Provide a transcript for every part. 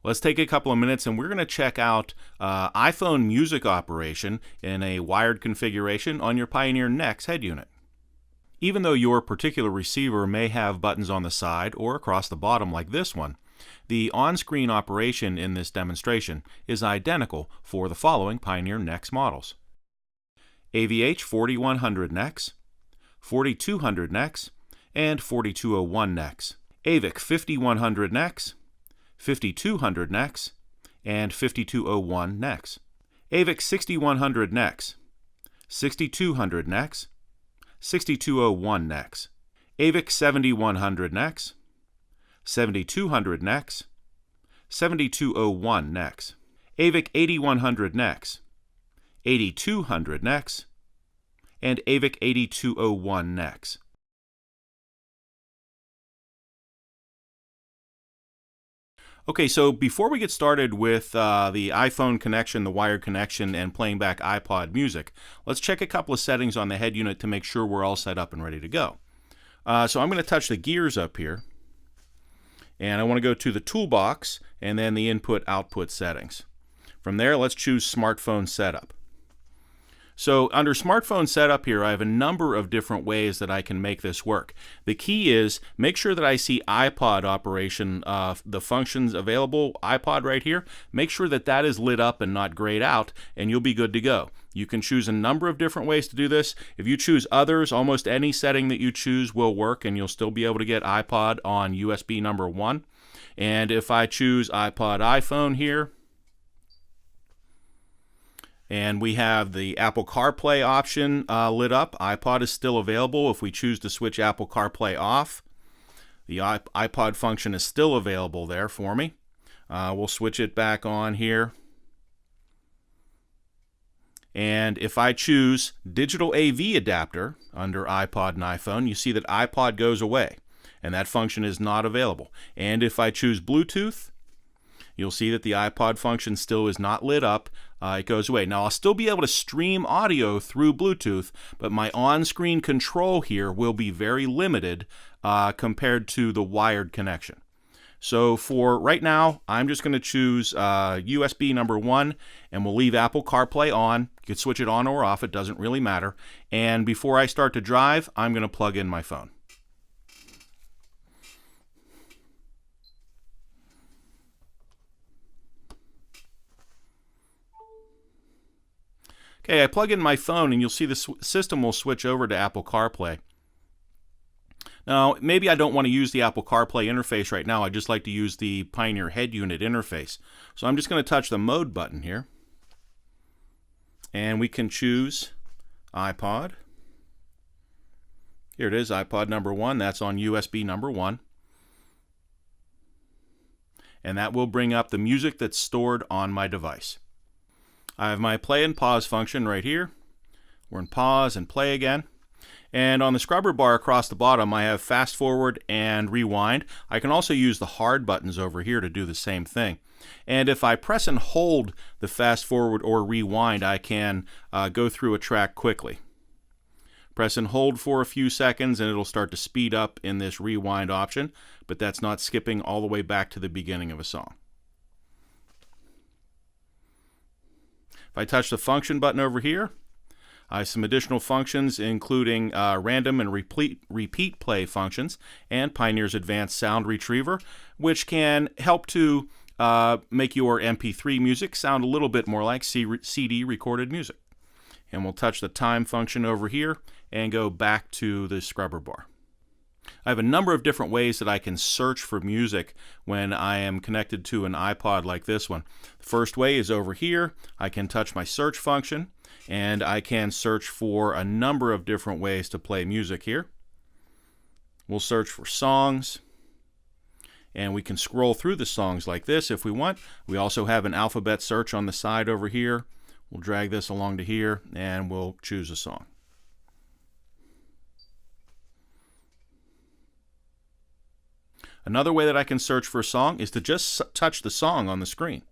Let's take a couple of minutes and we're going to check out iPhone music operation in a wired configuration on your Pioneer NEX head unit. Even though your particular receiver may have buttons on the side or across the bottom like this one, the on-screen operation in this demonstration is identical for the following Pioneer NEX models: AVH 4100 NEX, 4200 NEX, and 4201 NEX, AVIC 5100 NEX, 5200 NEX, and 5201 NEX, AVIC 6100 NEX, 6200 NEX, 6201 NEX, AVIC 7100 NEX, 7200 NEX, 7201 NEX, AVIC 8100 NEX, 8200 NEX, and AVIC 8201 NEX. Okay, so before we get started with the iPhone connection, the wired connection, and playing back iPod music, let's check a couple of settings on the head unit to make sure we're all set up and ready to go. So I'm going to touch the gears up here, and I want to go to the toolbox and then the input-output settings. From there, let's choose smartphone setup. So under smartphone setup here, I have a number of different ways that I can make this work. The key is make sure that I see iPod operation, the functions available, iPod right here. Make sure that that is lit up and not grayed out, and you'll be good to go. You can choose a number of different ways to do this. If you choose others, almost any setting that you choose will work, and you'll still be able to get iPod on USB number 1. And if I choose iPod iPhone here, and we have the Apple CarPlay option lit up, iPod is still available. If we choose to switch Apple CarPlay off, the iPod function is still available there for me. We'll switch it back on here. And if I choose digital AV adapter under iPod and iPhone, you see that iPod goes away, and that function is not available. And if I choose Bluetooth, you'll see that the iPod function still is not lit up. It goes away. Now, I'll still be able to stream audio through Bluetooth, but my on-screen control here will be very limited compared to the wired connection. So for right now, I'm just going to choose USB number 1, and we'll leave Apple CarPlay on. You can switch it on or off. It doesn't really matter. And before I start to drive, I'm going to plug in my phone. Okay, I plug in my phone and you'll see the system will switch over to Apple CarPlay. Now, maybe I don't want to use the Apple CarPlay interface right now. I just like to use the Pioneer head unit interface. So I'm just going to touch the mode button here. And we can choose iPod. Here it is, iPod number 1. That's on USB number 1. And that will bring up the music that's stored on my device. I have my play and pause function right here. We're in pause and play again. And on the scrubber bar across the bottom, I have fast forward and rewind. I can also use the hard buttons over here to do the same thing. And if I press and hold the fast forward or rewind, I can go through a track quickly. Press and hold for a few seconds and it'll start to speed up in this rewind option, but that's not skipping all the way back to the beginning of a song. If I touch the function button over here, I have some additional functions including random and repeat play functions and Pioneer's Advanced Sound Retriever, which can help to make your MP3 music sound a little bit more like CD recorded music. And we'll touch the time function over here and go back to the scrubber bar. I have a number of different ways that I can search for music when I am connected to an iPod like this one. The first way is over here. I can touch my search function and I can search for a number of different ways to play music here. We'll search for songs and we can scroll through the songs like this if we want. We also have an alphabet search on the side over here. We'll drag this along to here and we'll choose a song. Another way that I can search for a song is to just touch the song on the screen.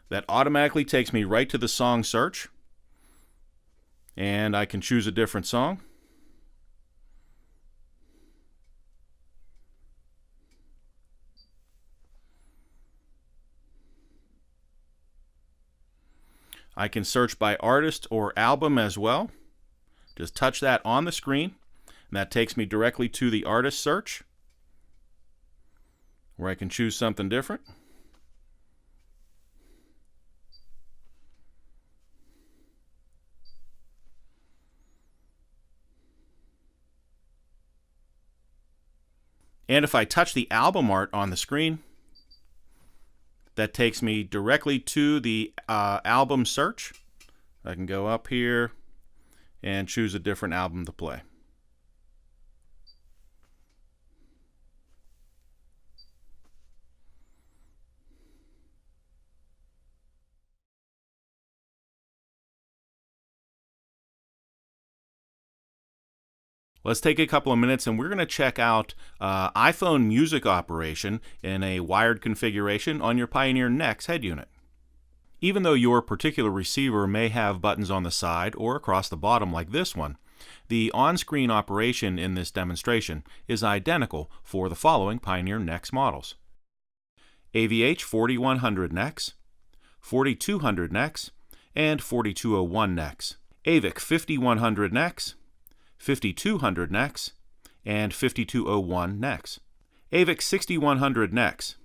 That automatically takes me right to the song search, and I can choose a different song. I can search by artist or album as well. Just touch that on the screen, and that takes me directly to the artist search, where I can choose something different. And if I touch the album art on the screen, that takes me directly to the album search. I can go up here and choose a different album to play. Let's take a couple of minutes and we're going to check out iPhone music operation in a wired configuration on your Pioneer NEX head unit. Even though your particular receiver may have buttons on the side or across the bottom like this one, the on-screen operation in this demonstration is identical for the following Pioneer NEX models: AVH 4100 NEX, 4200 NEX, and 4201 NEX, AVIC 5100 NEX, 5200 NEX, and 5201 NEX, AVIC 6100 NEX,